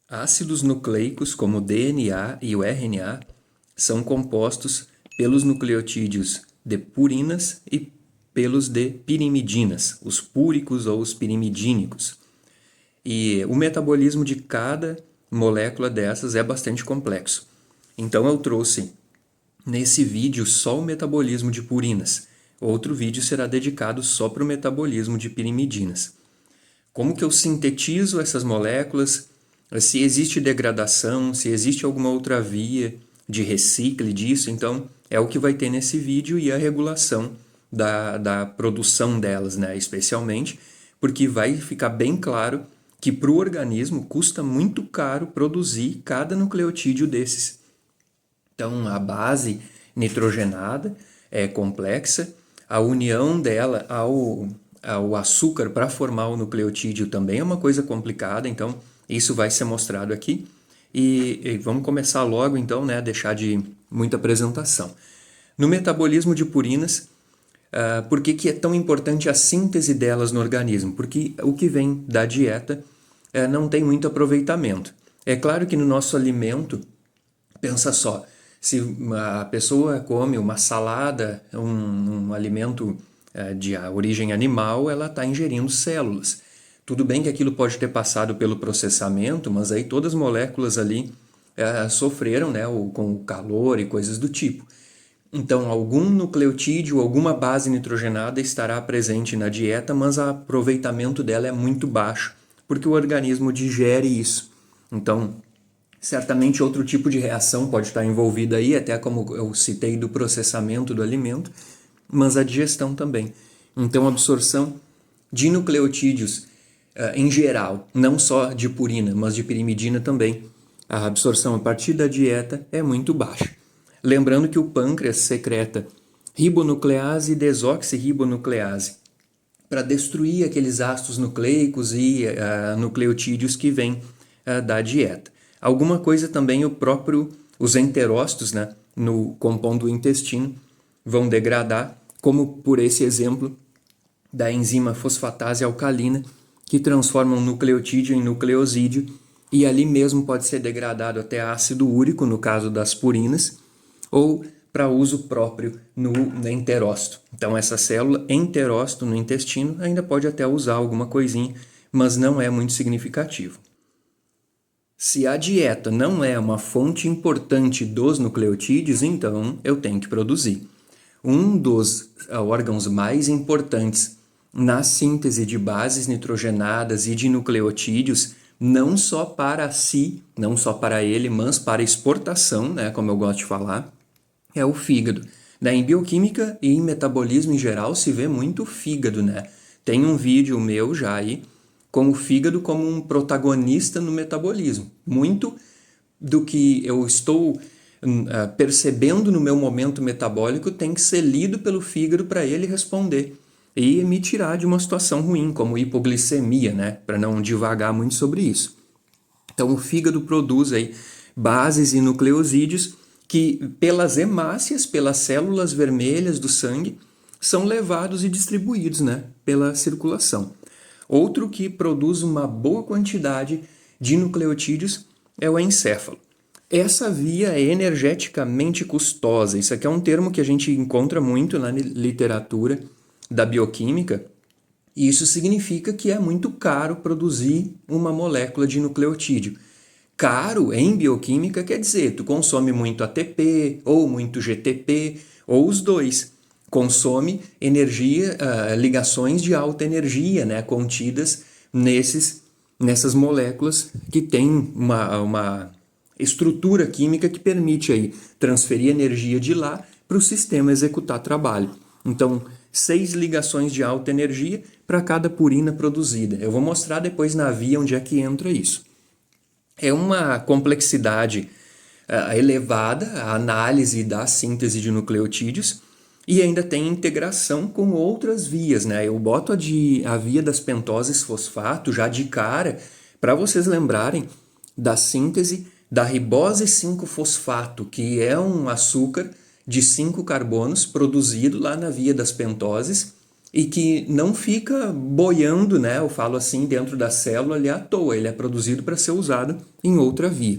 Ácidos nucleicos, como o DNA e o RNA, são compostos pelos nucleotídeos de purinas e pelos de pirimidinas, os púricos ou os pirimidínicos. E o metabolismo de cada molécula dessas é bastante complexo. Então eu trouxe nesse vídeo só o metabolismo de purinas. Outro vídeo será dedicado só para o metabolismo de pirimidinas. Como que eu sintetizo essas moléculas, se existe degradação, se existe alguma outra via de recicle disso, então é o que vai ter nesse vídeo e a regulação da produção delas, né, especialmente, porque vai ficar bem claro que para o organismo custa muito caro produzir cada nucleotídeo desses. Então, a base nitrogenada é complexa, a união dela ao açúcar para formar o nucleotídeo também é uma coisa complicada, então isso vai ser mostrado aqui. E vamos começar logo, então, né, deixar de muita apresentação. No metabolismo de purinas, por que é tão importante a síntese delas no organismo? Porque o que vem da dieta não tem muito aproveitamento. É claro que no nosso alimento, pensa só, se a pessoa come uma salada, um alimento de origem animal, ela está ingerindo células. Tudo bem que aquilo pode ter passado pelo processamento, mas aí todas as moléculas ali sofreram, né, com o calor e coisas do tipo. Então, algum nucleotídeo, alguma base nitrogenada estará presente na dieta, mas o aproveitamento dela é muito baixo, porque o organismo digere isso. Então, certamente outro tipo de reação pode estar envolvida aí, até como eu citei do processamento do alimento, mas a digestão também. Então, a absorção de nucleotídeos em geral, não só de purina, mas de pirimidina também, a absorção a partir da dieta é muito baixa. Lembrando que o pâncreas secreta ribonuclease e desoxirribonuclease para destruir aqueles ácidos nucleicos e nucleotídeos que vêm da dieta. Alguma coisa também os enterócitos, né, compondo o intestino, vão degradar, como por esse exemplo da enzima fosfatase alcalina, que transforma um nucleotídeo em nucleosídeo, e ali mesmo pode ser degradado até ácido úrico, no caso das purinas, ou para uso próprio no enterócito. Então, essa célula enterócito no intestino ainda pode até usar alguma coisinha, mas não é muito significativo. Se a dieta não é uma fonte importante dos nucleotídeos, então eu tenho que produzir. Um dos órgãos mais importantes na síntese de bases nitrogenadas e de nucleotídeos, não só para si, não só para ele, mas para exportação, né, como eu gosto de falar, é o fígado. Em bioquímica e em metabolismo em geral se vê muito o fígado, né? Tem um vídeo meu já aí com o fígado como um protagonista no metabolismo. Muito do que eu estou percebendo no meu momento metabólico tem que ser lido pelo fígado para ele responder e me tirar de uma situação ruim, como hipoglicemia, né? Para não divagar muito sobre isso. Então o fígado produz aí bases e nucleosídeos que pelas hemácias, pelas células vermelhas do sangue, são levados e distribuídos, né, pela circulação. Outro que produz uma boa quantidade de nucleotídeos é o encéfalo. Essa via é energeticamente custosa. Isso aqui é um termo que a gente encontra muito na literatura da bioquímica, e isso significa que é muito caro produzir uma molécula de nucleotídeo. Caro em bioquímica quer dizer, tu consome muito ATP, ou muito GTP, ou os dois. Consome energia, ligações de alta energia, né, contidas nessas moléculas que têm uma estrutura química que permite aí transferir energia de lá para o sistema executar trabalho. Então, 6 ligações de alta energia para cada purina produzida. Eu vou mostrar depois na via onde é que entra isso. É uma complexidade elevada a análise da síntese de nucleotídeos e ainda tem integração com outras vias, né? Eu boto a via das pentoses fosfato já de cara para vocês lembrarem da síntese da ribose 5-fosfato, que é um açúcar de 5 carbonos produzido lá na via das pentoses, e que não fica boiando, né, eu falo assim, dentro da célula ali à toa, ele é produzido para ser usado em outra via.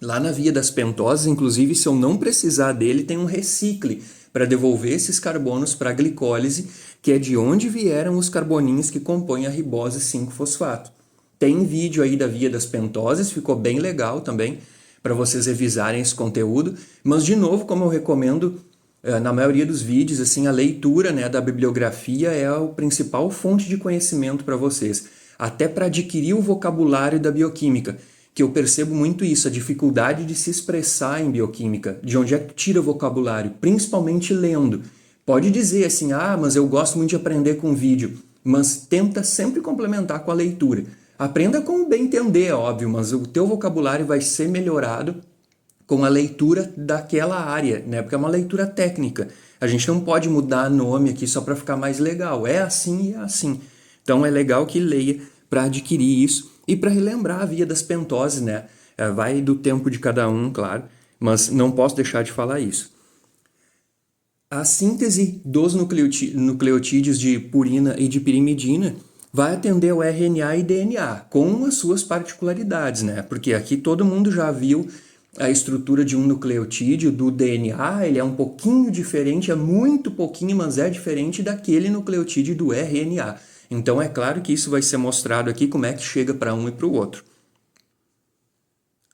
Lá na via das pentoses, inclusive, se eu não precisar dele, tem um recicle para devolver esses carbonos para a glicólise, que é de onde vieram os carboninhos que compõem a ribose 5-fosfato. Tem vídeo aí da via das pentoses, ficou bem legal também para vocês revisarem esse conteúdo, mas de novo, como eu recomendo, na maioria dos vídeos, assim, a leitura, né, da bibliografia é a principal fonte de conhecimento para vocês, até para adquirir o vocabulário da bioquímica, que eu percebo muito isso, a dificuldade de se expressar em bioquímica, de onde é que tira o vocabulário, principalmente lendo. Pode dizer assim, mas eu gosto muito de aprender com vídeo, mas tenta sempre complementar com a leitura. Aprenda com bem entender, é óbvio, mas o teu vocabulário vai ser melhorado com a leitura daquela área, né? Porque é uma leitura técnica. A gente não pode mudar nome aqui só para ficar mais legal. É assim e é assim. Então é legal que leia para adquirir isso e para relembrar a via das pentoses, né? Vai do tempo de cada um, claro, mas não posso deixar de falar isso. A síntese dos nucleotídeos de purina e de pirimidina vai atender ao RNA e DNA, com as suas particularidades, né? Porque aqui todo mundo já viu a estrutura de um nucleotídeo do DNA, ele é um pouquinho diferente, é muito pouquinho, mas é diferente daquele nucleotídeo do RNA. Então é claro que isso vai ser mostrado aqui, como é que chega para um e para o outro.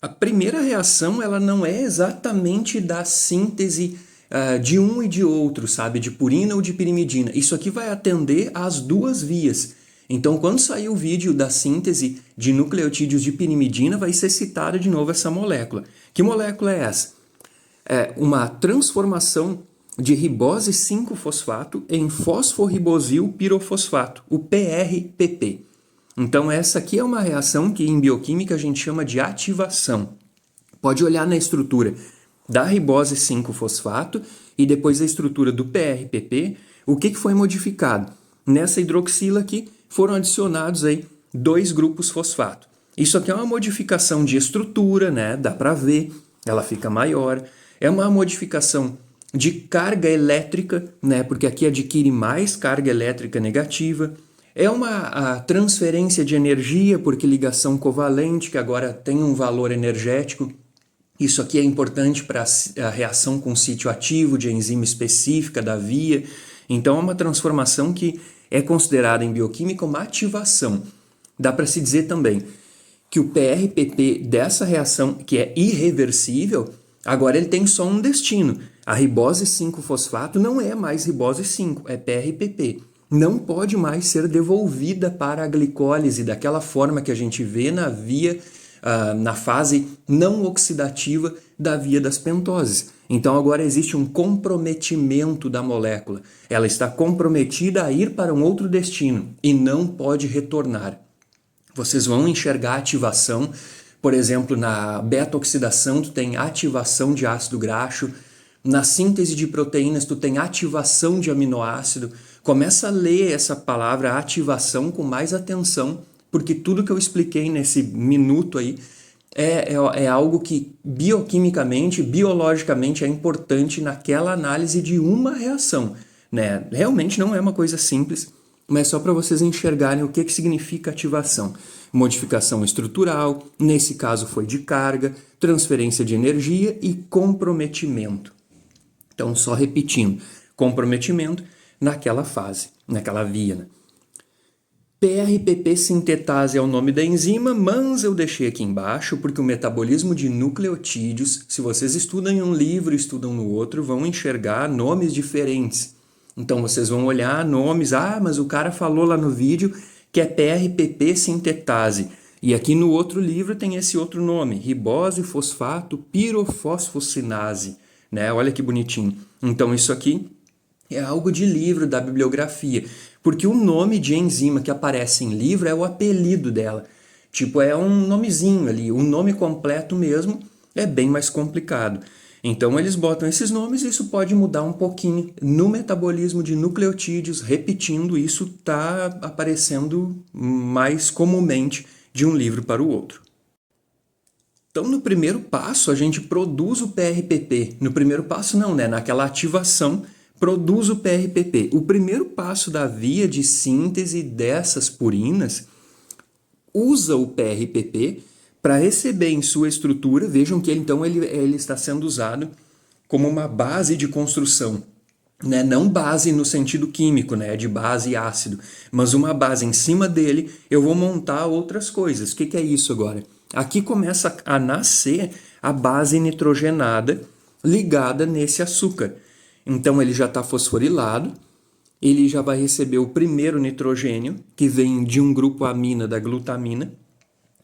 A primeira reação, ela não é exatamente da síntese de um e de outro, sabe? De purina ou de pirimidina. Isso aqui vai atender às duas vias. Então, quando sair o vídeo da síntese de nucleotídeos de pirimidina, vai ser citada de novo essa molécula. Que molécula é essa? É uma transformação de ribose 5-fosfato em fosforribosil pirofosfato, o PRPP. Então, essa aqui é uma reação que em bioquímica a gente chama de ativação. Pode olhar na estrutura da ribose 5-fosfato e depois a estrutura do PRPP, o que foi modificado? Nessa hidroxila aqui foram adicionados aí 2 grupos fosfato. Isso aqui é uma modificação de estrutura, né? Dá para ver, ela fica maior. É uma modificação de carga elétrica, né? Porque aqui adquire mais carga elétrica negativa. É uma transferência de energia, porque ligação covalente, que agora tem um valor energético. Isso aqui é importante para a reação com sítio ativo de enzima específica da via. Então, é uma transformação que é considerada em bioquímica uma ativação. Dá para se dizer também que o PRPP dessa reação, que é irreversível, agora ele tem só um destino. A ribose 5-fosfato não é mais ribose 5, é PRPP. Não pode mais ser devolvida para a glicólise daquela forma que a gente vê na via, na fase não oxidativa da via das pentoses. Então agora existe um comprometimento da molécula. Ela está comprometida a ir para um outro destino e não pode retornar. Vocês vão enxergar ativação, por exemplo, na beta-oxidação tu tem ativação de ácido graxo, na síntese de proteínas tu tem ativação de aminoácido. Começa a ler essa palavra ativação com mais atenção, porque tudo que eu expliquei nesse minuto aí é algo que bioquimicamente, biologicamente é importante naquela análise de uma reação, né? Realmente não é uma coisa simples, mas só para vocês enxergarem o que significa ativação. Modificação estrutural, nesse caso foi de carga, transferência de energia e comprometimento. Então, só repetindo, comprometimento naquela fase, naquela via, né? PRPP sintetase é o nome da enzima, mas eu deixei aqui embaixo porque o metabolismo de nucleotídeos, se vocês estudam em um livro e estudam no outro, vão enxergar nomes diferentes. Então vocês vão olhar nomes, mas o cara falou lá no vídeo que é PRPP sintetase. E aqui no outro livro tem esse outro nome, ribose fosfato pirofosfocinase, né? Olha que bonitinho. Então isso aqui é algo de livro, da bibliografia, porque o nome de enzima que aparece em livro é o apelido dela. Tipo, é um nomezinho ali, o nome completo mesmo é bem mais complicado. Então eles botam esses nomes e isso pode mudar um pouquinho. No metabolismo de nucleotídeos, repetindo, isso está aparecendo mais comumente de um livro para o outro. Então, no primeiro passo, a gente produz o PRPP. No primeiro passo não, né? Naquela ativação, produz o PRPP. O primeiro passo da via de síntese dessas purinas usa o PRPP para receber em sua estrutura, vejam que ele está sendo usado como uma base de construção, né? Não base no sentido químico, né? De base e ácido, mas uma base em cima dele eu vou montar outras coisas. O que é isso agora? Aqui começa a nascer a base nitrogenada ligada nesse açúcar. Então ele já está fosforilado, ele já vai receber o primeiro nitrogênio, que vem de um grupo amina da glutamina,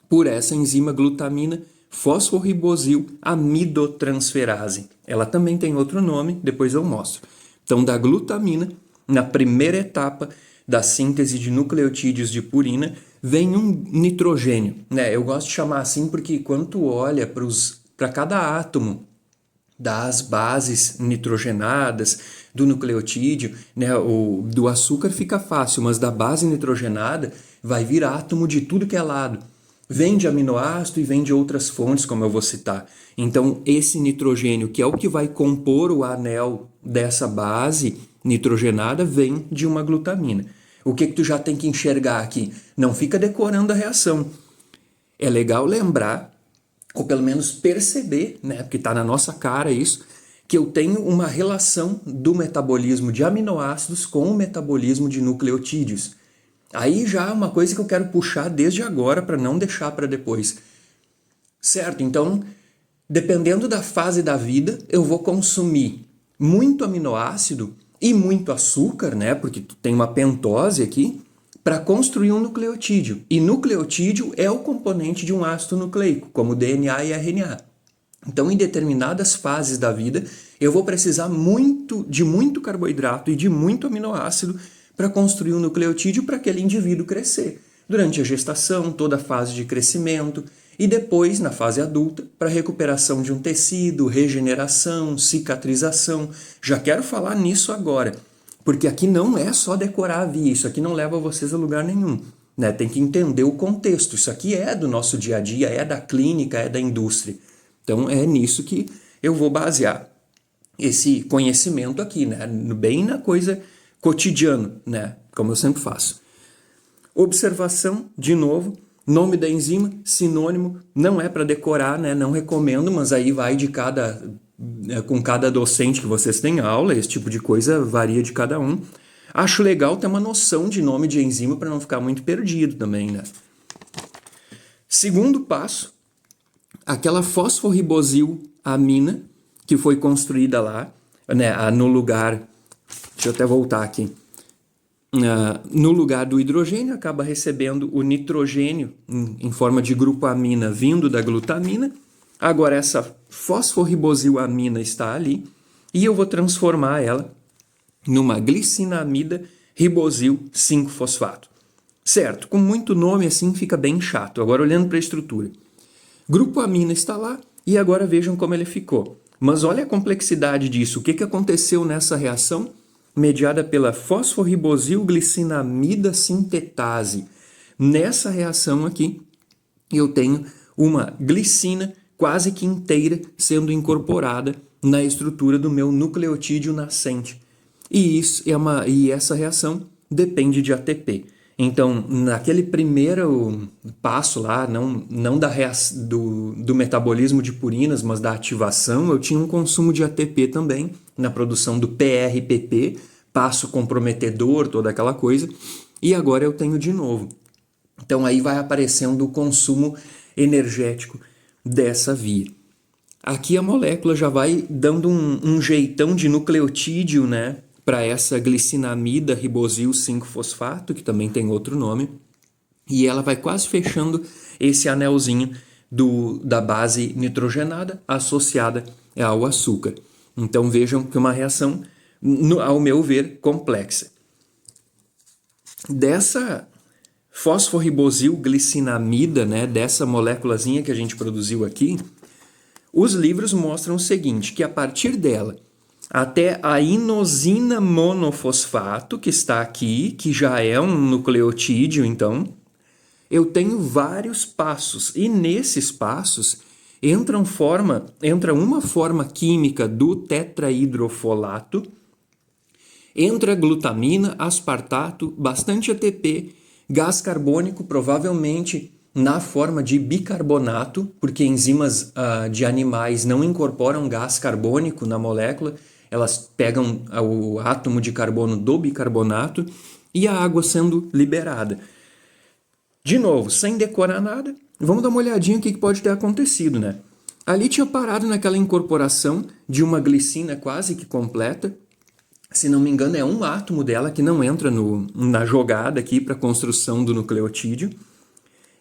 por essa enzima glutamina fosforribosil amidotransferase. Ela também tem outro nome, depois eu mostro. Então, da glutamina, na primeira etapa da síntese de nucleotídeos de purina, vem um nitrogênio, né? Eu gosto de chamar assim porque quando tu olha para cada átomo das bases nitrogenadas do nucleotídeo, né, do açúcar fica fácil, mas da base nitrogenada vai vir átomo de tudo que é lado. Vem de aminoácido e vem de outras fontes, como eu vou citar. Então, esse nitrogênio, que é o que vai compor o anel dessa base nitrogenada, vem de uma glutamina. O que tu já tem que enxergar aqui? Não fica decorando a reação. É legal lembrar, ou pelo menos perceber, né, porque está na nossa cara isso, que eu tenho uma relação do metabolismo de aminoácidos com o metabolismo de nucleotídeos. Aí já é uma coisa que eu quero puxar desde agora para não deixar para depois. Certo? Então, dependendo da fase da vida, eu vou consumir muito aminoácido e muito açúcar, né, porque tem uma pentose aqui, para construir um nucleotídeo. E nucleotídeo é o componente de um ácido nucleico, como DNA e RNA. Então, em determinadas fases da vida, eu vou precisar de muito carboidrato e de muito aminoácido para construir um nucleotídeo para aquele indivíduo crescer. Durante a gestação, toda a fase de crescimento, e depois, na fase adulta, para recuperação de um tecido, regeneração, cicatrização. Já quero falar nisso agora. Porque aqui não é só decorar a via, isso aqui não leva vocês a lugar nenhum, né? Tem que entender o contexto, isso aqui é do nosso dia a dia, é da clínica, é da indústria. Então é nisso que eu vou basear esse conhecimento aqui, né? Bem na coisa cotidiana, né? Como eu sempre faço. Observação, de novo, nome da enzima, sinônimo, não é para decorar, né? Não recomendo, mas aí vai com cada docente que vocês têm aula, esse tipo de coisa varia de cada um. Acho legal ter uma noção de nome de enzima para não ficar muito perdido também, né? Segundo passo, aquela fosforribosilamina que foi construída lá, né, no lugar, deixa eu até voltar aqui, no lugar do hidrogênio, acaba recebendo o nitrogênio em forma de grupo amina vindo da glutamina. Agora essa fosforribosilamina está ali e eu vou transformar ela numa glicinamida ribosil 5-fosfato. Certo, com muito nome assim fica bem chato. Agora olhando para a estrutura. Grupo amina está lá e agora vejam como ele ficou. Mas olha a complexidade disso. O que aconteceu nessa reação? Mediada pela fosforribosilglicinamida sintetase. Nessa reação aqui, eu tenho uma glicina quase que inteira sendo incorporada na estrutura do meu nucleotídeo nascente. E essa reação depende de ATP. Então, naquele primeiro passo lá, não do metabolismo de purinas, mas da ativação, eu tinha um consumo de ATP também, na produção do PRPP, passo comprometedor, toda aquela coisa, e agora eu tenho de novo. Então, aí vai aparecendo o consumo energético dessa via. Aqui a molécula já vai dando um jeitão de nucleotídeo, né, para essa glicinamida ribosil 5-fosfato, que também tem outro nome, e ela vai quase fechando esse anelzinho da base nitrogenada associada ao açúcar. Então vejam que é uma reação, ao meu ver, complexa. Dessa fosforribosilglicinamida, né, dessa moléculazinha que a gente produziu aqui, os livros mostram o seguinte, que a partir dela até a inosina monofosfato, que está aqui, que já é um nucleotídeo, então, eu tenho vários passos. E nesses passos entra uma forma química do tetrahidrofolato Entra glutamina, aspartato, bastante ATP, gás carbônico, provavelmente na forma de bicarbonato, porque enzimas de animais não incorporam gás carbônico na molécula, elas pegam o átomo de carbono do bicarbonato e a água sendo liberada. De novo, sem decorar nada, vamos dar uma olhadinha no que pode ter acontecido, né? Ali tinha parado naquela incorporação de uma glicina quase que completa. Se não me engano, é um átomo dela que não entra na jogada aqui para a construção do nucleotídeo.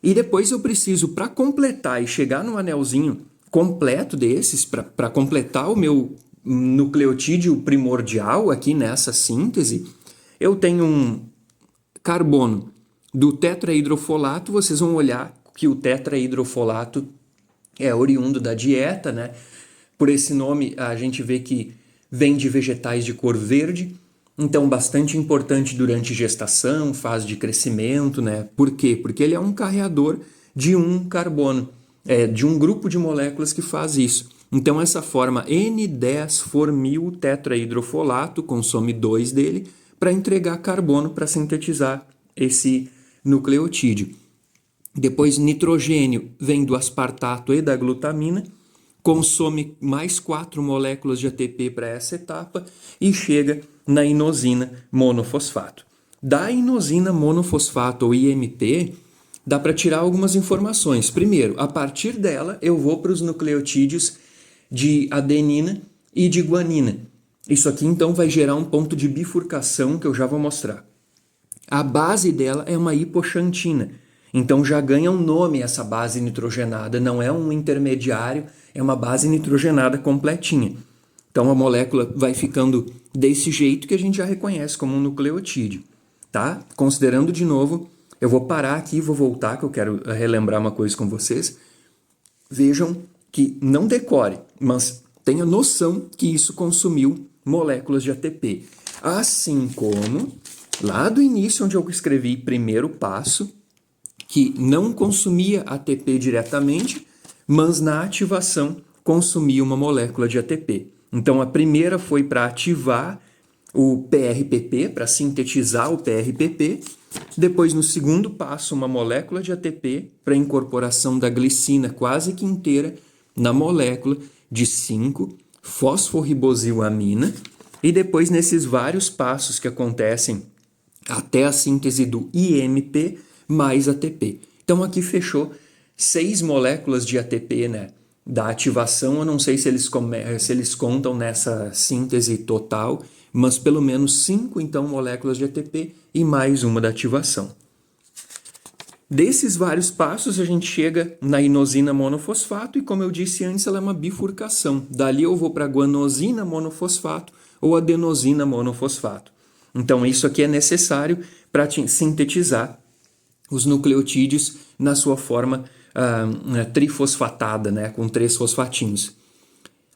E depois eu preciso, para completar e chegar no anelzinho completo desses, para completar o meu nucleotídeo primordial aqui nessa síntese, eu tenho um carbono do tetrahidrofolato. Vocês vão olhar que o tetrahidrofolato é oriundo da dieta, né? Por esse nome a gente vê que vem de vegetais de cor verde, então bastante importante durante gestação, fase de crescimento, né? Por quê? Porque ele é um carreador de um carbono, de um grupo de moléculas que faz isso. Então essa forma N10-formil tetrahidrofolato consome 2 dele para entregar carbono para sintetizar esse nucleotídeo. Depois nitrogênio vem do aspartato e da glutamina, consome mais 4 moléculas de ATP para essa etapa e chega na inosina monofosfato. Da inosina monofosfato, ou IMP, dá para tirar algumas informações. Primeiro, a partir dela eu vou para os nucleotídeos de adenina e de guanina. Isso aqui então vai gerar um ponto de bifurcação que eu já vou mostrar. A base dela é uma hipoxantina. Então já ganha um nome essa base nitrogenada, não é um intermediário, é uma base nitrogenada completinha. Então a molécula vai ficando desse jeito que a gente já reconhece como um nucleotídeo, tá? Considerando de novo, eu vou parar aqui e vou voltar, que eu quero relembrar uma coisa com vocês. Vejam que não decore, mas tenha noção que isso consumiu moléculas de ATP. Assim como lá do início, onde eu escrevi primeiro passo, que não consumia ATP diretamente, mas na ativação consumia uma molécula de ATP. Então a primeira foi para ativar o PRPP, para sintetizar o PRPP. Depois, no segundo passo, uma molécula de ATP para incorporação da glicina quase que inteira na molécula de 5-fosforribosilamina. E depois, nesses vários passos que acontecem até a síntese do IMP mais ATP. Então aqui fechou 6 moléculas de ATP, né? Da ativação, eu não sei se eles contam nessa síntese total, mas pelo menos 5 então moléculas de ATP e mais uma da ativação. Desses vários passos a gente chega na inosina monofosfato e, como eu disse antes, ela é uma bifurcação. Dali eu vou para guanosina monofosfato ou adenosina monofosfato. Então isso aqui é necessário para sintetizar os nucleotídeos na sua forma trifosfatada, né, com 3 fosfatinhos.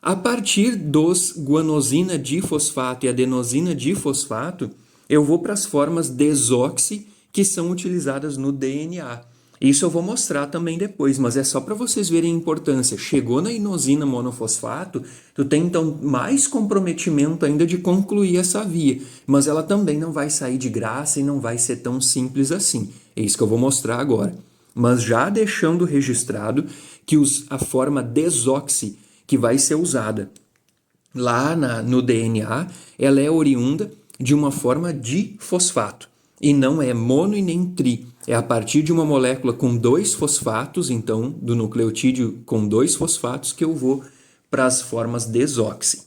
A partir dos guanosina difosfato e adenosina difosfato, eu vou para as formas desoxi que são utilizadas no DNA. Isso eu vou mostrar também depois, mas é só para vocês verem a importância. Chegou na inosina monofosfato, tu tem então mais comprometimento ainda de concluir essa via, mas ela também não vai sair de graça e não vai ser tão simples assim. É isso que eu vou mostrar agora. Mas já deixando registrado que a forma desoxi que vai ser usada lá no DNA, ela é oriunda de uma forma de fosfato. E não é mono e nem tri. É a partir de uma molécula com 2 fosfatos, então, do nucleotídeo com 2 fosfatos, que eu vou para as formas desoxi.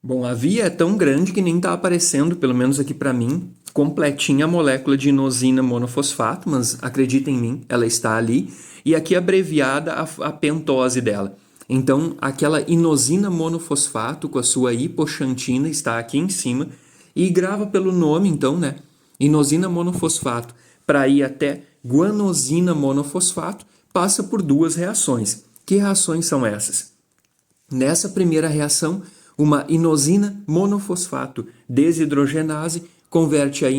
Bom, a via é tão grande que nem está aparecendo, pelo menos aqui para mim, completinha a molécula de inosina monofosfato, mas acredita em mim, ela está ali. E aqui abreviada a pentose dela. Então, aquela inosina monofosfato com a sua hipoxantina está aqui em cima e grava pelo nome, então, né? Inosina monofosfato, para ir até guanosina monofosfato, passa por 2 reações. Que reações são essas? Nessa primeira reação, uma inosina monofosfato desidrogenase converte a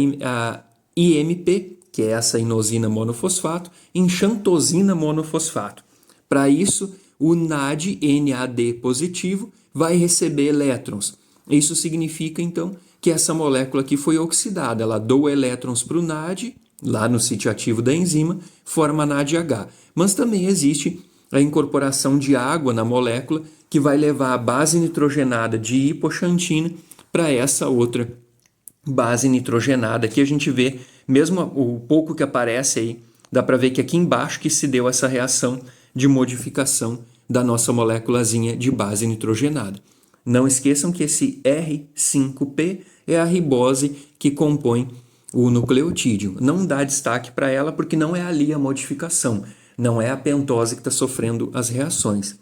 IMP, que é essa inosina monofosfato, em xantosina monofosfato. Para isso, o NAD positivo vai receber elétrons Isso significa, então, que essa molécula aqui foi oxidada. Ela doa elétrons para o NAD, lá no sítio ativo da enzima, forma NADH. Mas também existe a incorporação de água na molécula, que vai levar a base nitrogenada de hipoxantina para essa outra base nitrogenada, que a gente vê, mesmo o pouco que aparece aí, dá para ver que aqui embaixo que se deu essa reação de modificação da nossa moléculazinha de base nitrogenada. Não esqueçam que esse R5P é a ribose que compõe o nucleotídeo. Não dá destaque para ela porque não é ali a modificação, não é a pentose que está sofrendo as reações.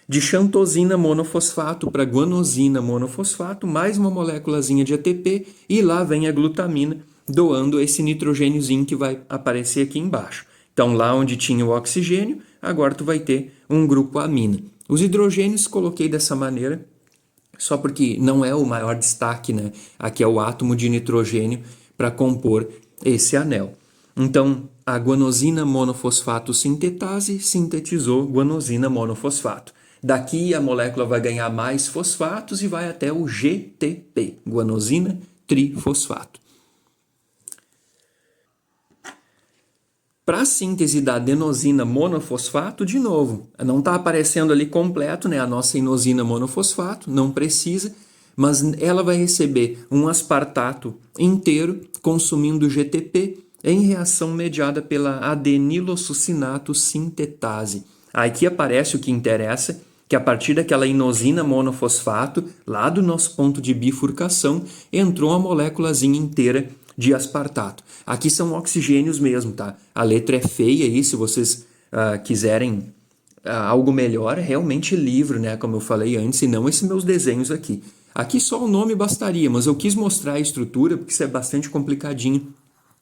De xantosina monofosfato para guanosina monofosfato, mais uma moléculazinha de ATP, e lá vem a glutamina, doando esse nitrogêniozinho que vai aparecer aqui embaixo. Então, lá onde tinha o oxigênio, agora tu vai ter um grupo amina. Os hidrogênios coloquei dessa maneira, só porque não é o maior destaque, né? Aqui é o átomo de nitrogênio para compor esse anel. Então, a guanosina monofosfato sintetase sintetizou guanosina monofosfato. Daqui a molécula vai ganhar mais fosfatos e vai até o GTP, guanosina trifosfato. Para a síntese da adenosina monofosfato, de novo, não está aparecendo ali completo, né, a nossa inosina monofosfato, não precisa, mas ela vai receber um aspartato inteiro consumindo GTP em reação mediada pela adenilosucinato sintetase. Aqui aparece o que interessa, que a partir daquela inosina monofosfato, lá do nosso ponto de bifurcação, entrou uma moléculazinha inteira de aspartato. Aqui são oxigênios mesmo, tá? A letra é feia aí, se vocês quiserem algo melhor, é realmente livro, né? Como eu falei antes, e não esses meus desenhos aqui. Aqui só o nome bastaria, mas eu quis mostrar a estrutura, porque isso é bastante complicadinho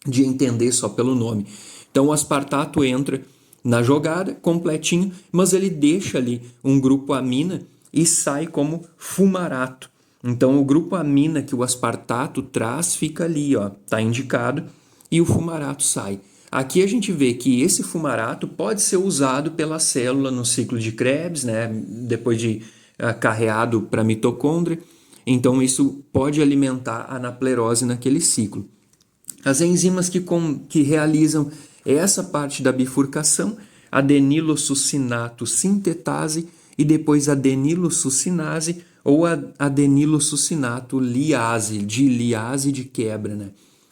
de entender só pelo nome. Então o aspartato entra na jogada, completinho, mas ele deixa ali um grupo amina e sai como fumarato. Então, o grupo amina que o aspartato traz fica ali, ó, tá indicado, e o fumarato sai. Aqui a gente vê que esse fumarato pode ser usado pela célula no ciclo de Krebs, né, depois de carreado para a mitocôndria. Então, isso pode alimentar a anaplerose naquele ciclo. As enzimas que realizam essa parte da bifurcação, adenilosucinato sintetase e depois adenilosucinase ou adenilosucinato liase, de liase de quebra, né?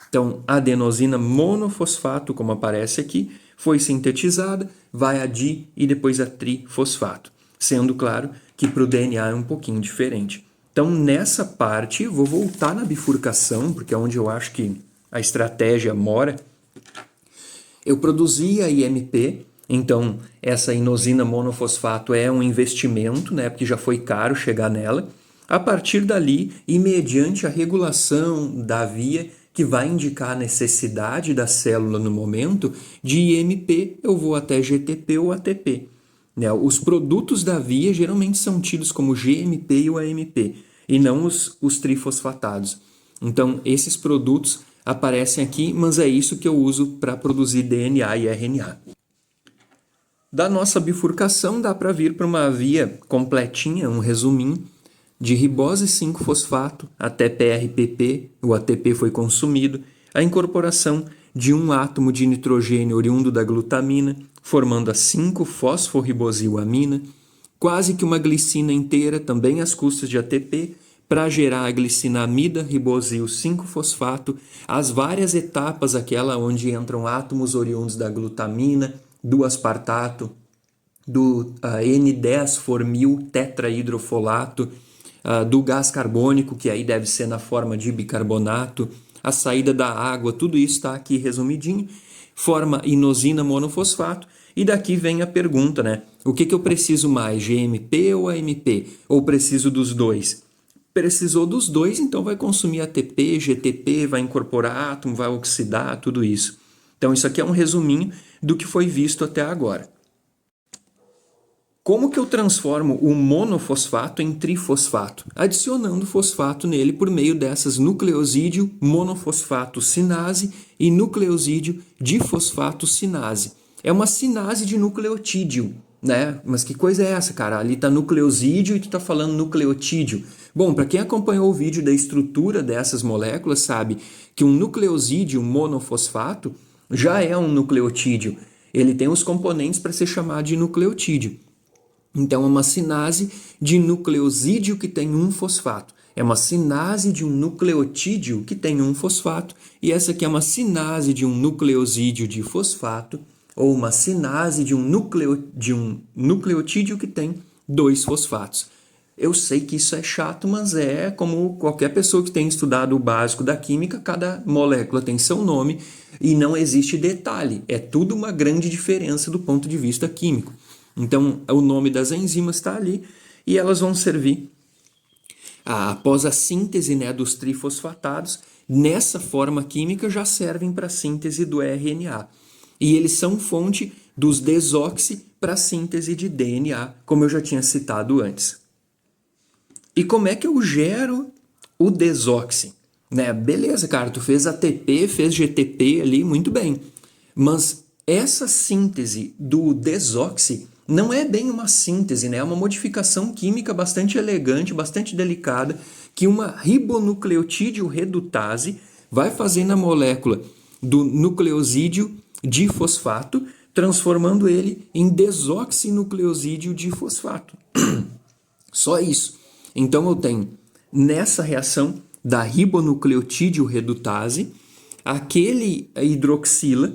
Então, a adenosina monofosfato, como aparece aqui, foi sintetizada, vai a di e depois a trifosfato, sendo claro que para o DNA é um pouquinho diferente. Então, nessa parte, eu vou voltar na bifurcação, porque é onde eu acho que a estratégia mora. Eu produzi a IMP, então essa inosina monofosfato é um investimento, né, porque já foi caro chegar nela. A partir dali, e mediante a regulação da via que vai indicar a necessidade da célula no momento, de IMP eu vou até GTP ou ATP. Né? Os produtos da via geralmente são tidos como GMP e o AMP, e não os trifosfatados. Então, esses produtos aparecem aqui, mas é isso que eu uso para produzir DNA e RNA. Da nossa bifurcação, dá para vir para uma via completinha, um resuminho, de ribose 5-fosfato até PRPP, o ATP foi consumido, a incorporação de um átomo de nitrogênio oriundo da glutamina, formando a 5-fosforribosilamina, quase que uma glicina inteira, também às custas de ATP, para gerar a glicinamida ribosil 5-fosfato, as várias etapas, aquela onde entram átomos oriundos da glutamina, do aspartato, do N10-formil tetrahidrofolato, do gás carbônico, que aí deve ser na forma de bicarbonato, a saída da água, tudo isso está aqui resumidinho, forma inosina monofosfato, e daqui vem a pergunta, né? O que eu preciso mais, GMP ou AMP? Ou preciso dos dois? Precisou dos dois, então vai consumir ATP, GTP, vai incorporar átomo, vai oxidar, tudo isso. Então isso aqui é um resuminho do que foi visto até agora. Como que eu transformo o monofosfato em trifosfato? Adicionando fosfato nele por meio dessas nucleosídeo monofosfato sinase e nucleosídeo difosfato sinase. É uma sinase de nucleotídeo, né? Mas que coisa é essa, cara? Ali tá nucleosídeo e tu tá falando nucleotídeo. Bom, para quem acompanhou o vídeo da estrutura dessas moléculas, sabe que um nucleosídeo monofosfato já é um nucleotídeo. Ele tem os componentes para ser chamado de nucleotídeo. Então, é uma sinase de nucleosídeo que tem um fosfato. É uma sinase de um nucleotídeo que tem um fosfato. E essa aqui é uma sinase de um nucleosídeo de fosfato, ou uma sinase de um nucleotídeo que tem 2 fosfatos. Eu sei que isso é chato, mas é como qualquer pessoa que tem estudado o básico da química, cada molécula tem seu nome e não existe detalhe. É tudo uma grande diferença do ponto de vista químico. Então, o nome das enzimas está ali e elas vão servir após a síntese, né, dos trifosfatados. Nessa forma química já servem para a síntese do RNA. E eles são fonte dos desoxi para a síntese de DNA, como eu já tinha citado antes. E como é que eu gero o desoxi? Né? Beleza, cara, tu fez ATP, fez GTP ali, muito bem. Mas essa síntese do desoxi não é bem uma síntese, né? É uma modificação química bastante elegante, bastante delicada, que uma ribonucleotídeo redutase vai fazer na molécula do nucleosídeo difosfato, transformando ele em desoxinucleosídeo difosfato. Só isso. Então eu tenho nessa reação da ribonucleotídeo redutase aquele hidroxila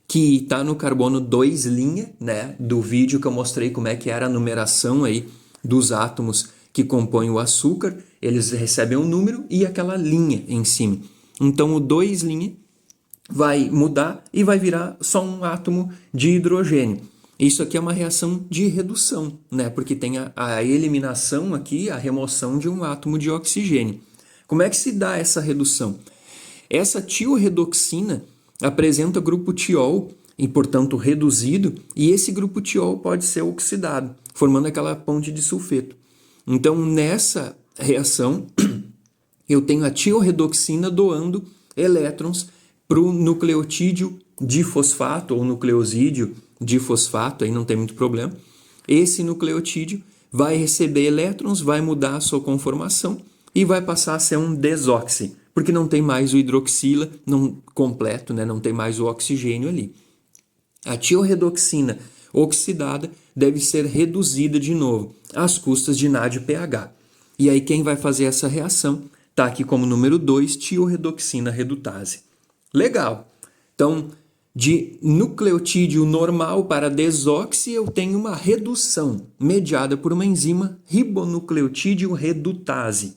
que está no carbono 2', né, do vídeo que eu mostrei como é que era a numeração aí dos átomos que compõem o açúcar. Eles recebem um número e aquela linha em cima. Então o 2' vai mudar e vai virar só um átomo de hidrogênio. Isso aqui é uma reação de redução, né? Porque tem a eliminação aqui, a remoção de um átomo de oxigênio. Como é que se dá essa redução? Essa tioredoxina apresenta grupo tiol, e portanto reduzido, e esse grupo tiol pode ser oxidado, formando aquela ponte de sulfeto. Então, nessa reação, eu tenho a tioredoxina doando elétrons para o nucleotídeo difosfato, ou nucleosídeo difosfato, aí não tem muito problema. Esse nucleotídeo vai receber elétrons, vai mudar a sua conformação e vai passar a ser um desoxi, porque não tem mais o hidroxila não completo, né? Não tem mais o oxigênio ali. A tioredoxina oxidada deve ser reduzida de novo, às custas de NADPH. E aí quem vai fazer essa reação está aqui como número 2, tioredoxina redutase. Legal! Então, de nucleotídeo normal para desoxi, eu tenho uma redução mediada por uma enzima ribonucleotídeo redutase.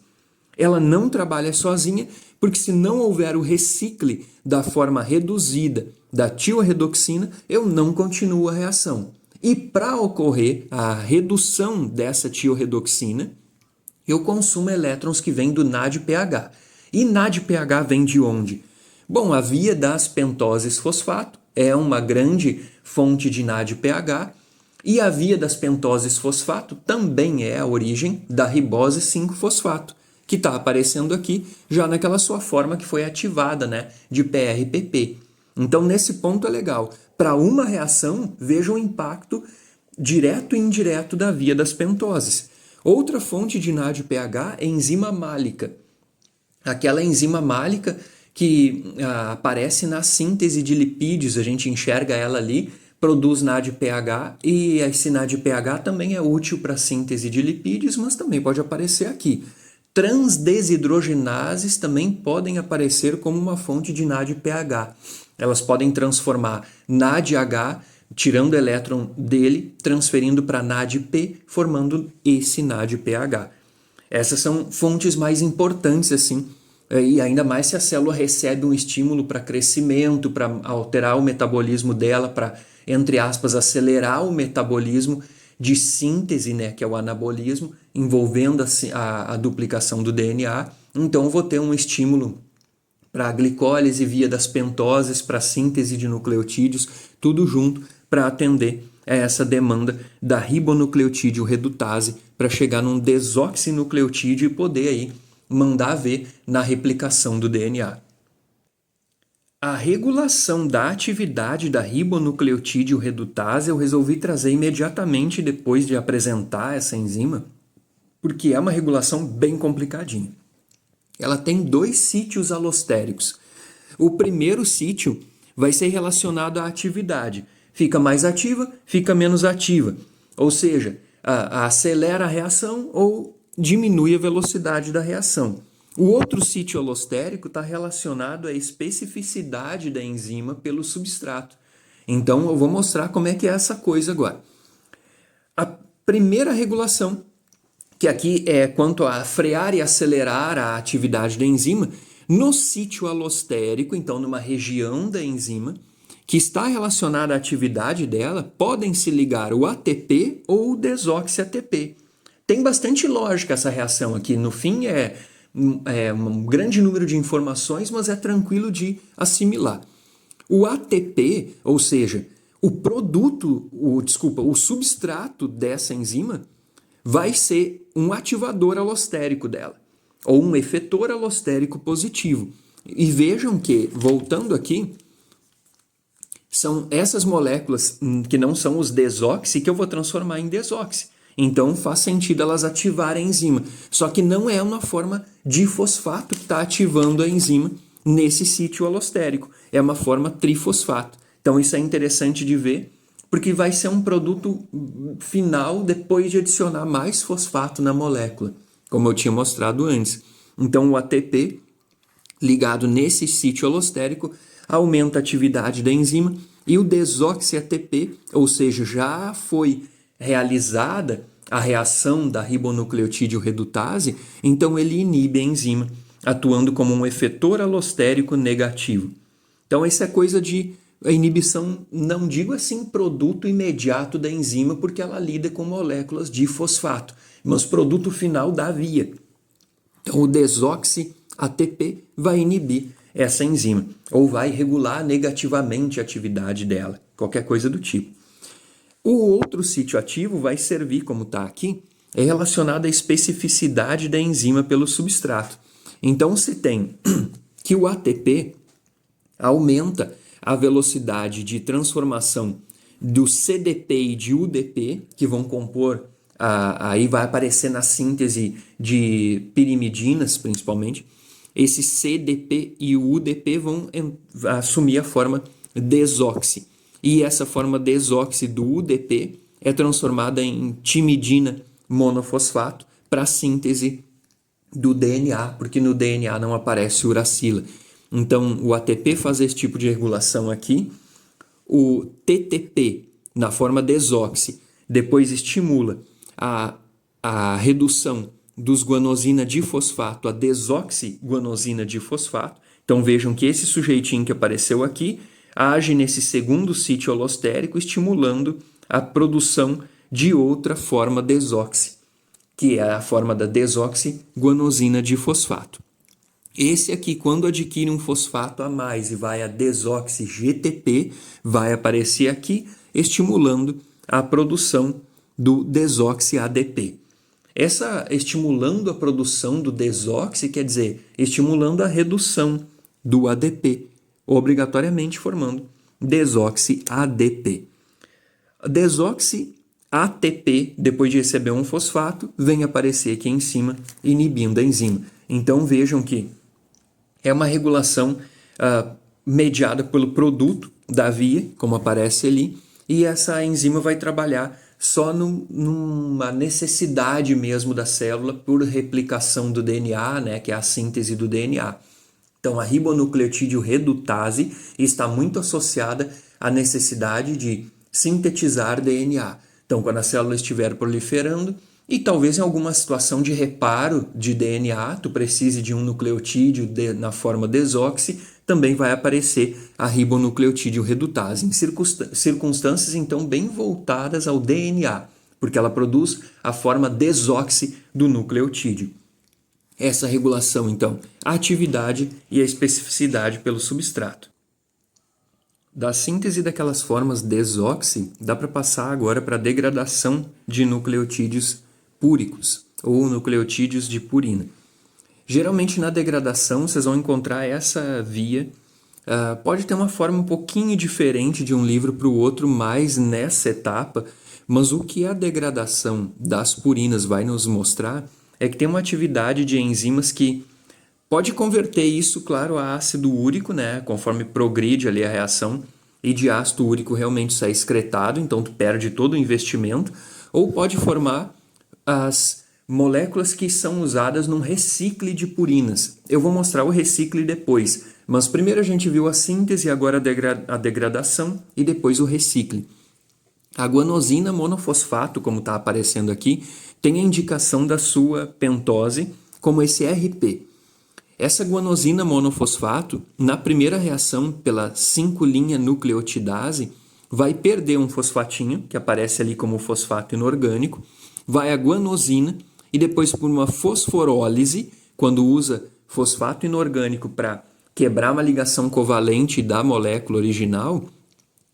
Ela não trabalha sozinha, porque se não houver o recicle da forma reduzida da tioredoxina, eu não continuo a reação. E para ocorrer a redução dessa tioredoxina, eu consumo elétrons que vêm do NADPH. E NADPH vem de onde? Bom, a via das pentoses fosfato é uma grande fonte de NADPH e a via das pentoses fosfato também é a origem da ribose 5-fosfato, que está aparecendo aqui já naquela sua forma que foi ativada, né, de PRPP. Então, nesse ponto é legal. Para uma reação, veja o impacto direto e indireto da via das pentoses. Outra fonte de NADPH é a enzima málica. Aquela enzima málica que aparece na síntese de lipídios, a gente enxerga ela ali, produz NADPH e esse NADPH também é útil para a síntese de lipídios, mas também pode aparecer aqui. Transdesidrogenases também podem aparecer como uma fonte de NADPH. Elas podem transformar NADH, tirando o elétron dele, transferindo para NADP, formando esse NADPH. Essas são fontes mais importantes, assim, e ainda mais se a célula recebe um estímulo para crescimento, para alterar o metabolismo dela, para, entre aspas, acelerar o metabolismo de síntese, né, que é o anabolismo, envolvendo a duplicação do DNA. Então, eu vou ter um estímulo para a glicólise via das pentoses, para a síntese de nucleotídeos, tudo junto para atender a essa demanda da ribonucleotídeo redutase para chegar num desoxinucleotídeo e poder aí mandar ver na replicação do DNA. A regulação da atividade da ribonucleotídeo redutase eu resolvi trazer imediatamente depois de apresentar essa enzima, porque é uma regulação bem complicadinha. Ela tem 2 sítios alostéricos. O primeiro sítio vai ser relacionado à atividade. Fica mais ativa, fica menos ativa. Ou seja, acelera a reação ou diminui a velocidade da reação. O outro sítio alostérico está relacionado à especificidade da enzima pelo substrato. Então, eu vou mostrar como é que é essa coisa agora. A primeira regulação, que aqui é quanto a frear e acelerar a atividade da enzima, no sítio alostérico, então numa região da enzima, que está relacionada à atividade dela, podem se ligar o ATP ou o desoxi-ATP. Tem bastante lógica essa reação aqui. No fim, é um grande número de informações, mas é tranquilo de assimilar. O ATP, ou seja, o substrato dessa enzima vai ser um ativador alostérico dela, ou um efetor alostérico positivo. E vejam que, voltando aqui, são essas moléculas que não são os desoxi que eu vou transformar em desoxi. Então faz sentido elas ativarem a enzima. Só que não é uma forma de fosfato que está ativando a enzima nesse sítio alostérico. É uma forma trifosfato. Então isso é interessante de ver, porque vai ser um produto final depois de adicionar mais fosfato na molécula, como eu tinha mostrado antes. Então o ATP ligado nesse sítio alostérico aumenta a atividade da enzima, e o desoxi-ATP, ou seja, já foi realizada a reação da ribonucleotídeo redutase, então ele inibe a enzima, atuando como um efetor alostérico negativo. Então essa é coisa de a inibição, não digo assim produto imediato da enzima, porque ela lida com moléculas de fosfato, mas produto final da via. Então o desoxi-ATP vai inibir essa enzima, ou vai regular negativamente a atividade dela, qualquer coisa do tipo. O outro sítio ativo vai servir, como está aqui, é relacionado à especificidade da enzima pelo substrato. Então se tem que o ATP aumenta a velocidade de transformação do CDP e de UDP, que vão compor, aí vai aparecer na síntese de pirimidinas, principalmente. Esse CDP e o UDP vão assumir a forma desoxi. E essa forma desoxi do UDP é transformada em timidina monofosfato para a síntese do DNA, porque no DNA não aparece uracila. Então, o ATP faz esse tipo de regulação aqui. O TTP, na forma desoxi, depois estimula a redução dos guanosina difosfato a desoxiguanosina difosfato. Então vejam que esse sujeitinho que apareceu aqui age nesse segundo sítio alostérico, estimulando a produção de outra forma desoxi, que é a forma da desoxiguanosina difosfato. Esse aqui, quando adquire um fosfato a mais e vai a desoxi-GTP, vai aparecer aqui, estimulando a produção do desoxi-ADP. Essa estimulando a produção do desoxi quer dizer estimulando a redução do ADP, obrigatoriamente formando desoxi-ADP. Desoxi-ATP, depois de receber um fosfato, vem aparecer aqui em cima, inibindo a enzima. Então vejam que é uma regulação mediada pelo produto da via, como aparece ali, e essa enzima vai trabalhar só numa necessidade mesmo da célula por replicação do DNA, né, que é a síntese do DNA. Então, a ribonucleotídeo redutase está muito associada à necessidade de sintetizar DNA. Então, quando a célula estiver proliferando, e talvez em alguma situação de reparo de DNA, tu precise de um nucleotídeo na forma desoxi, também vai aparecer a ribonucleotídeo redutase, em circunstâncias então bem voltadas ao DNA, porque ela produz a forma desoxi do nucleotídeo. Essa regulação, então, a atividade e a especificidade pelo substrato. Da síntese daquelas formas desoxi, dá para passar agora para a degradação de nucleotídeos púricos, ou nucleotídeos de purina. Geralmente na degradação vocês vão encontrar essa via, pode ter uma forma um pouquinho diferente de um livro para o outro, mas nessa etapa Mas o que a degradação das purinas vai nos mostrar é que tem uma atividade de enzimas que pode converter isso, claro, a ácido úrico, né, conforme progride ali a reação, e de ácido úrico realmente sai excretado, então tu perde todo o investimento, ou pode formar as moléculas que são usadas num recicle de purinas. Eu vou mostrar o recicle depois, mas primeiro a gente viu a síntese, agora a degradação e depois o recicle. A guanosina monofosfato, como está aparecendo aqui, tem a indicação da sua pentose como esse RP. Essa guanosina monofosfato, na primeira reação pela 5' nucleotidase, vai perder um fosfatinho, que aparece ali como fosfato inorgânico, vai a guanosina e depois por uma fosforólise, quando usa fosfato inorgânico para quebrar uma ligação covalente da molécula original,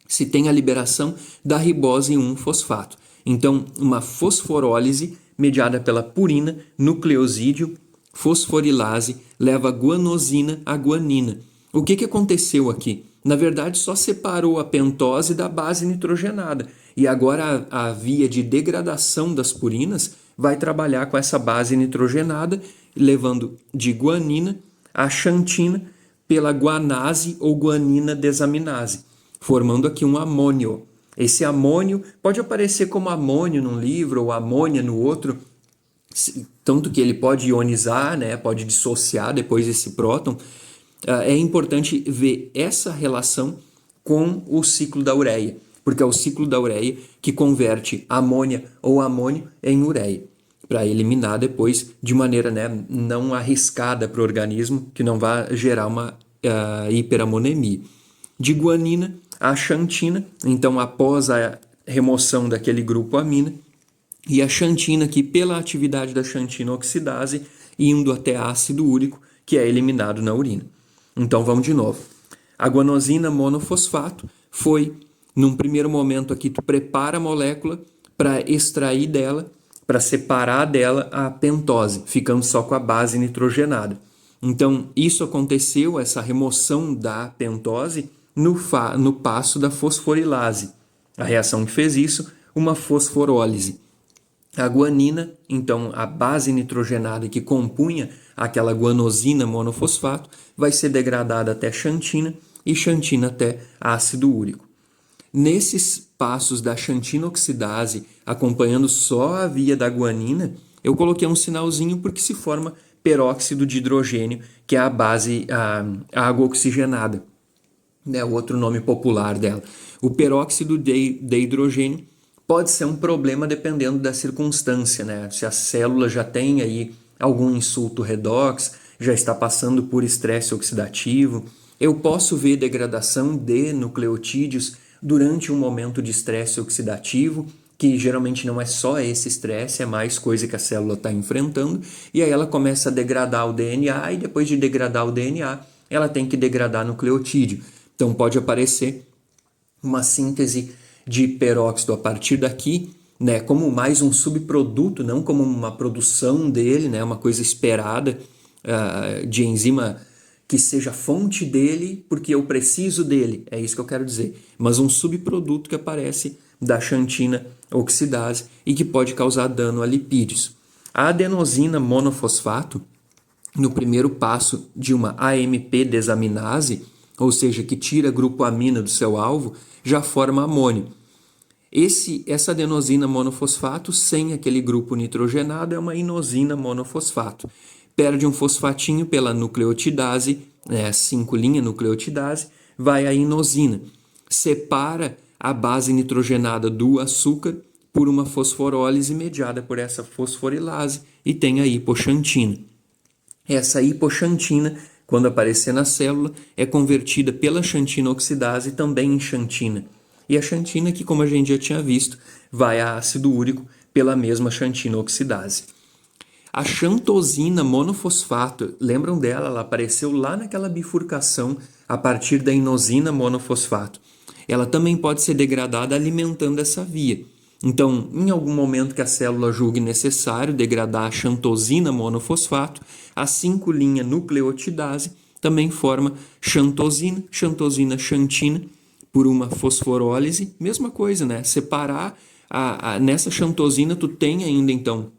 se tem a liberação da ribose 1-fosfato. Então, uma fosforólise mediada pela purina, nucleosídeo, fosforilase, leva a guanosina à guanina. O que aconteceu aqui? Na verdade, só separou a pentose da base nitrogenada. E agora a via de degradação das purinas vai trabalhar com essa base nitrogenada, levando de guanina a xantina pela guanase ou guanina desaminase, formando aqui um amônio. Esse amônio pode aparecer como amônio num livro ou amônia no outro, tanto que ele pode ionizar, né, pode dissociar depois esse próton. É importante ver essa relação com o ciclo da ureia, porque é o ciclo da ureia que converte amônia ou amônio em ureia, para eliminar depois de maneira, né, não arriscada para o organismo, que não vai gerar uma hiperamonemia. De guanina a xantina, então após a remoção daquele grupo amina, e a xantina que pela atividade da xantina oxidase indo até ácido úrico, que é eliminado na urina. Então vamos de novo. A guanosina monofosfato foi, num primeiro momento aqui, tu prepara a molécula para extrair dela, para separar dela a pentose, ficando só com a base nitrogenada. Então isso aconteceu, essa remoção da pentose, no passo da fosforilase. A reação que fez isso, uma fosforólise. A guanina, então a base nitrogenada que compunha aquela guanosina monofosfato, vai ser degradada até xantina e xantina até ácido úrico. Nesses passos da xantina oxidase, acompanhando só a via da guanina, eu coloquei um sinalzinho porque se forma peróxido de hidrogênio, que é a base, a água oxigenada, né, o outro nome popular dela. O peróxido de hidrogênio pode ser um problema dependendo da circunstância, né? Se a célula já tem aí algum insulto redox, já está passando por estresse oxidativo, eu posso ver degradação de nucleotídeos durante um momento de estresse oxidativo, que geralmente não é só esse estresse, é mais coisa que a célula está enfrentando, e aí ela começa a degradar o DNA, e depois de degradar o DNA, ela tem que degradar nucleotídeo. Então pode aparecer uma síntese de peróxido a partir daqui, né, como mais um subproduto, não como uma produção dele, né, uma coisa esperada de enzima que seja fonte dele, porque eu preciso dele, é isso que eu quero dizer, mas um subproduto que aparece da xantina oxidase e que pode causar dano a lipídios. A adenosina monofosfato, no primeiro passo de uma AMP desaminase, ou seja, que tira grupo amina do seu alvo, já forma amônio. Essa adenosina monofosfato, sem aquele grupo nitrogenado, é uma inosina monofosfato. Perde um fosfatinho pela nucleotidase, 5' nucleotidase, vai a inosina. Separa a base nitrogenada do açúcar por uma fosforólise mediada por essa fosforilase e tem a hipoxantina. Essa hipoxantina, quando aparecer na célula, é convertida pela xantina oxidase também em xantina. E a xantina, que como a gente já tinha visto, vai a ácido úrico pela mesma xantina oxidase. A xantosina monofosfato, lembram dela? Ela apareceu lá naquela bifurcação a partir da inosina monofosfato. Ela também pode ser degradada alimentando essa via. Então, em algum momento que a célula julgue necessário degradar a xantosina monofosfato, a 5' nucleotidase também forma xantosina, xantina, por uma fosforólise, mesma coisa, né? Separar nessa xantosina tu tem ainda, então,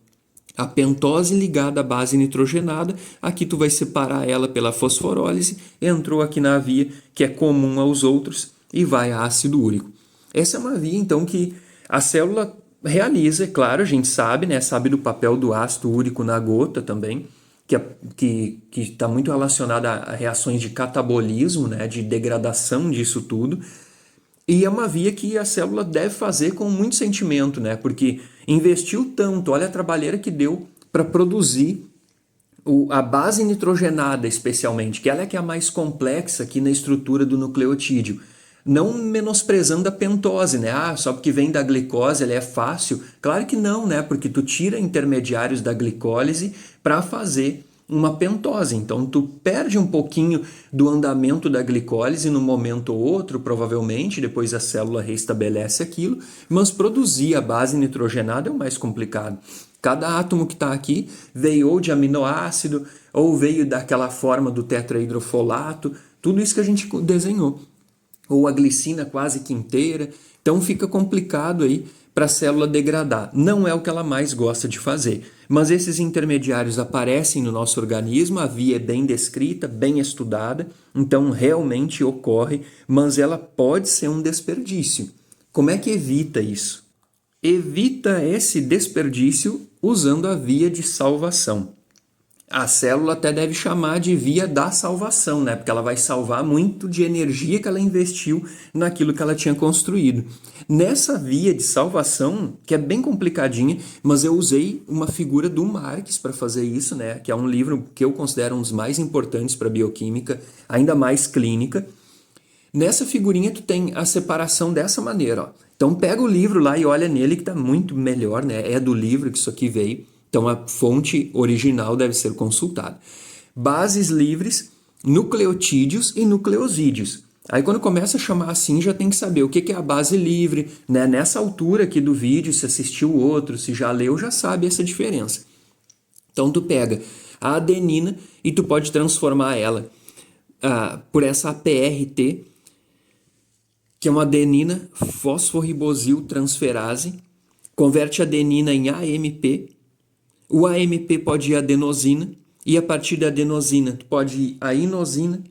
a pentose ligada à base nitrogenada. Aqui tu vai separar ela pela fosforólise, entrou aqui na via que é comum aos outros e vai a ácido úrico. Essa é uma via, então, que a célula realiza, é claro, a gente sabe, né? Sabe do papel do ácido úrico na gota também, que está muito relacionada a reações de catabolismo, né? De degradação disso tudo. E é uma via que a célula deve fazer com muito sentimento, né? Porque investiu tanto, olha a trabalheira que deu para produzir a base nitrogenada, especialmente, que ela é que é a mais complexa aqui na estrutura do nucleotídeo. Não menosprezando a pentose, né? Ah, só porque vem da glicose ela é fácil. Claro que não, né? Porque tu tira intermediários da glicólise para fazer uma pentose. Então tu perde um pouquinho do andamento da glicólise num momento ou outro, provavelmente, depois a célula restabelece aquilo, mas produzir a base nitrogenada é o mais complicado. Cada átomo que está aqui veio ou de aminoácido, ou veio daquela forma do tetrahidrofolato, tudo isso que a gente desenhou. Ou a glicina quase que inteira. Então fica complicado aí para a célula degradar. Não é o que ela mais gosta de fazer. Mas esses intermediários aparecem no nosso organismo, a via é bem descrita, bem estudada, então realmente ocorre, mas ela pode ser um desperdício. Como é que evita isso? Evita esse desperdício usando a via de salvação. A célula até deve chamar de via da salvação, né? Porque ela vai salvar muito de energia que ela investiu naquilo que ela tinha construído. Nessa via de salvação, que é bem complicadinha, mas eu usei uma figura do Marx para fazer isso, né? Que é um livro que eu considero um dos mais importantes para bioquímica, ainda mais clínica. Nessa figurinha tu tem a separação dessa maneira, ó. Então pega o livro lá e olha nele que tá muito melhor, né? É do livro que isso aqui veio. Então a fonte original deve ser consultada. Bases livres, nucleotídeos e nucleosídeos. Aí quando começa a chamar assim, já tem que saber o que é a base livre, né? Nessa altura aqui do vídeo, se assistiu o outro, se já leu, já sabe essa diferença. Então tu pega a adenina e tu pode transformar ela por essa APRT, que é uma adenina fosforribosil transferase, converte a adenina em AMP. O AMP pode ir a adenosina, e a partir da adenosina tu pode ir a inosina,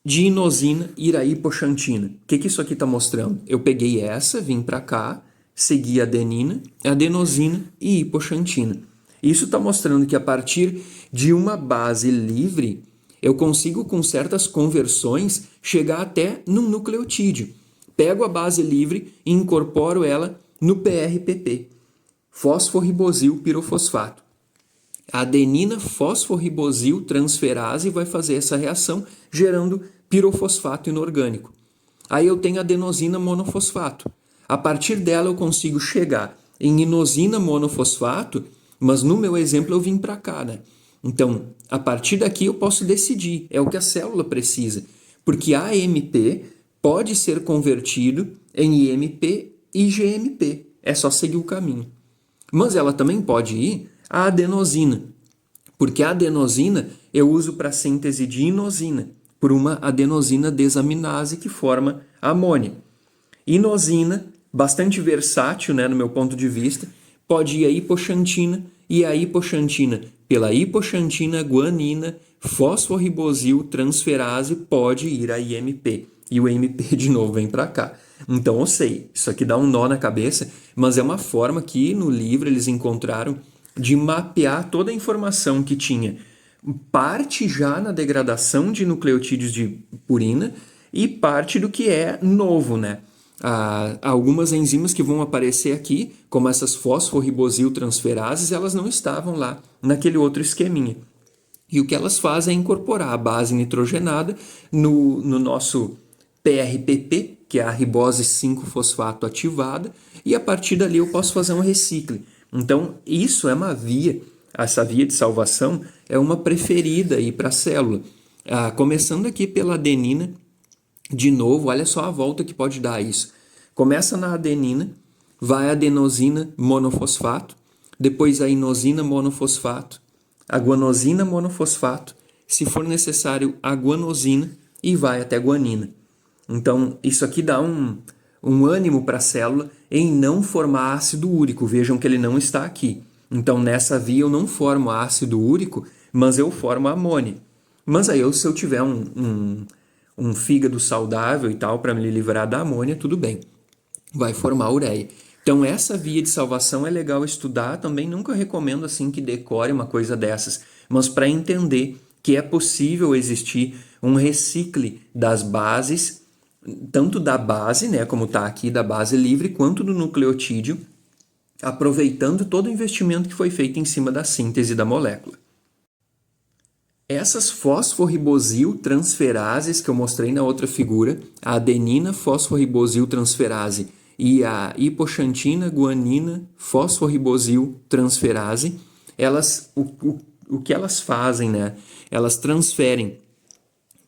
de inosina ir a hipoxantina. O que isso aqui está mostrando? Eu peguei essa, vim para cá, segui a adenina, adenosina e hipoxantina. Isso está mostrando que a partir de uma base livre, eu consigo, com certas conversões, chegar até num nucleotídeo. Pego a base livre e incorporo ela no PRPP, fosforribosil pirofosfato. A adenina fosforribosil transferase vai fazer essa reação, gerando pirofosfato inorgânico. Aí eu tenho adenosina monofosfato. A partir dela eu consigo chegar em inosina monofosfato, mas no meu exemplo eu vim para cá, né? Então, a partir daqui eu posso decidir, é o que a célula precisa, porque a AMP pode ser convertido em IMP e GMP, é só seguir o caminho. Mas ela também pode ir à adenosina, porque a adenosina eu uso para síntese de inosina, por uma adenosina desaminase que forma amônia. Inosina, bastante versátil, né, no meu ponto de vista, pode ir à hipoxantina, e a hipoxantina, pela hipoxantina guanina, fosforribosil transferase, pode ir a IMP. E o IMP de novo vem para cá. Então eu sei, isso aqui dá um nó na cabeça, mas é uma forma que no livro eles encontraram de mapear toda a informação que tinha parte já na degradação de nucleotídeos de purina e parte do que é novo, né? Algumas enzimas que vão aparecer aqui, como essas fosforribosil transferases, elas não estavam lá naquele outro esqueminha. E o que elas fazem é incorporar a base nitrogenada no nosso PRPP, que é a ribose 5-fosfato ativada, e a partir dali eu posso fazer um recicle. Então, isso é uma via, essa via de salvação é uma preferida aí para a célula. Começando aqui pela adenina, de novo, olha só a volta que pode dar isso. Começa na adenina, vai a adenosina monofosfato, depois a inosina monofosfato, a guanosina monofosfato, se for necessário a guanosina e vai até a guanina. Então, isso aqui dá um ânimo para a célula em não formar ácido úrico. Vejam que ele não está aqui. Então, nessa via eu não formo ácido úrico, mas eu formo amônia. Mas aí, se eu tiver um fígado saudável e tal, para me livrar da amônia, tudo bem. Vai formar ureia. Então, essa via de salvação é legal estudar. Também nunca recomendo assim que decore uma coisa dessas, mas para entender que é possível existir um recicle das bases, tanto da base, né, como está aqui, da base livre, quanto do nucleotídeo, aproveitando todo o investimento que foi feito em cima da síntese da molécula. Essas fosforibosiltransferases que eu mostrei na outra figura, a adenina fosforibosiltransferase e a hipoxantina guanina fosforibosiltransferase, o que elas fazem, né? Elas transferem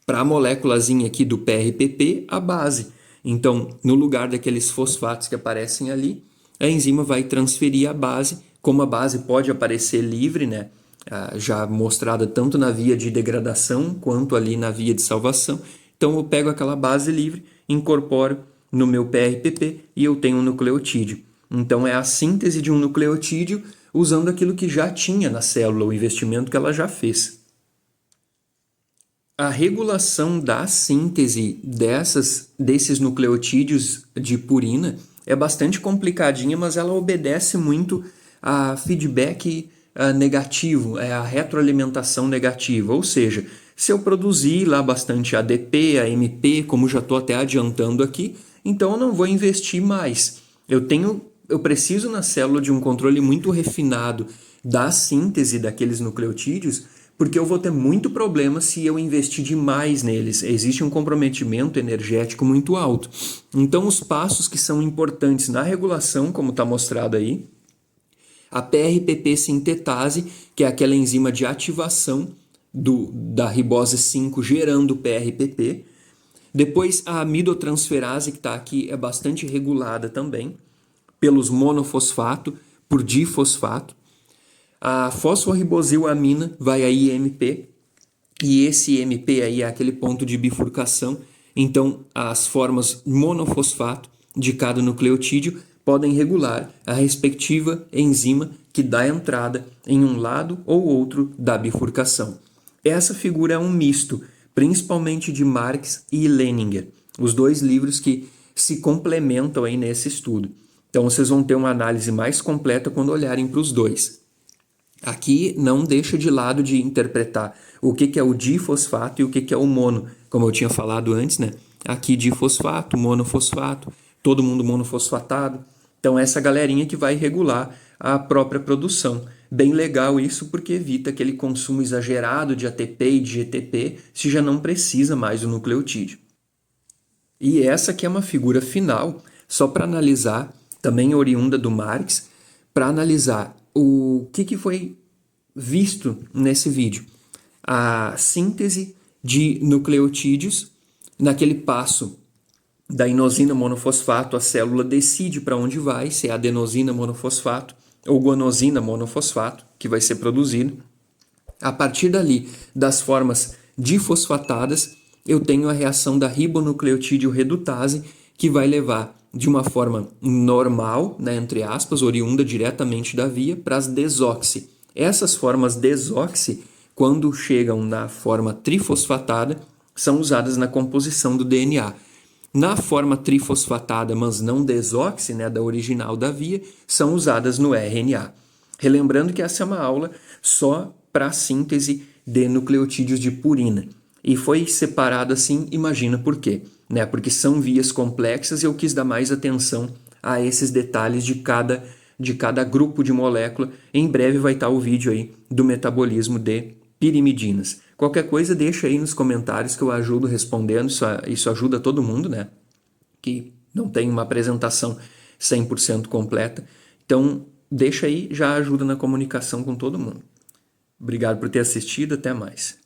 para a moléculazinha aqui do PRPP a base. Então, no lugar daqueles fosfatos que aparecem ali, a enzima vai transferir a base. Como a base pode aparecer livre, né? Já mostrada tanto na via de degradação quanto ali na via de salvação. Então, eu pego aquela base livre, incorporo no meu PRPP e eu tenho um nucleotídeo. Então, é a síntese de um nucleotídeo usando aquilo que já tinha na célula, o investimento que ela já fez. A regulação da síntese desses nucleotídeos de purina é bastante complicadinha, mas ela obedece muito a feedback negativo, a retroalimentação negativa. Ou seja, se eu produzir lá bastante ADP, AMP, como já estou até adiantando aqui, então eu não vou investir mais. Eu preciso na célula de um controle muito refinado da síntese daqueles nucleotídeos, porque eu vou ter muito problema se eu investir demais neles. Existe um comprometimento energético muito alto. Então, os passos que são importantes na regulação, como está mostrado aí, a PRPP sintetase, que é aquela enzima de ativação da ribose 5 gerando PRPP. Depois, a amidotransferase, que está aqui, é bastante regulada também pelos monofosfato, por difosfato. A fosforribosilamina vai a IMP, e esse IMP aí é aquele ponto de bifurcação. Então, as formas monofosfato de cada nucleotídeo podem regular a respectiva enzima que dá entrada em um lado ou outro da bifurcação. Essa figura é um misto, principalmente de Marx e Leninger, os dois livros que se complementam aí nesse estudo. Então, vocês vão ter uma análise mais completa quando olharem para os dois. Aqui não deixa de lado de interpretar o que é o difosfato e o que é o mono, como eu tinha falado antes, né? Aqui difosfato, monofosfato, todo mundo monofosfatado. Então essa galerinha que vai regular a própria produção. Bem legal isso porque evita aquele consumo exagerado de ATP e de GTP se já não precisa mais do nucleotídeo. E essa aqui é uma figura final, só para analisar, também oriunda do Marx, para analisar o que foi visto nesse vídeo. A síntese de nucleotídeos, naquele passo da inosina monofosfato, a célula decide para onde vai, se é adenosina monofosfato ou guanosina monofosfato, que vai ser produzido. A partir dali, das formas difosfatadas, eu tenho a reação da ribonucleotídeo redutase, que vai levar de uma forma normal, né, entre aspas, oriunda diretamente da via, para as desoxi. Essas formas desoxi, quando chegam na forma trifosfatada, são usadas na composição do DNA. Na forma trifosfatada, mas não desoxi, né, da original da via, são usadas no RNA. Relembrando que essa é uma aula só para a síntese de nucleotídeos de purina. E foi separado assim, imagina por quê, né? Porque são vias complexas e eu quis dar mais atenção a esses detalhes de cada grupo de molécula. Em breve vai estar o vídeo aí do metabolismo de pirimidinas. Qualquer coisa deixa aí nos comentários que eu ajudo respondendo, isso ajuda todo mundo, né? Que não tem uma apresentação 100% completa. Então, deixa aí, já ajuda na comunicação com todo mundo. Obrigado por ter assistido, até mais.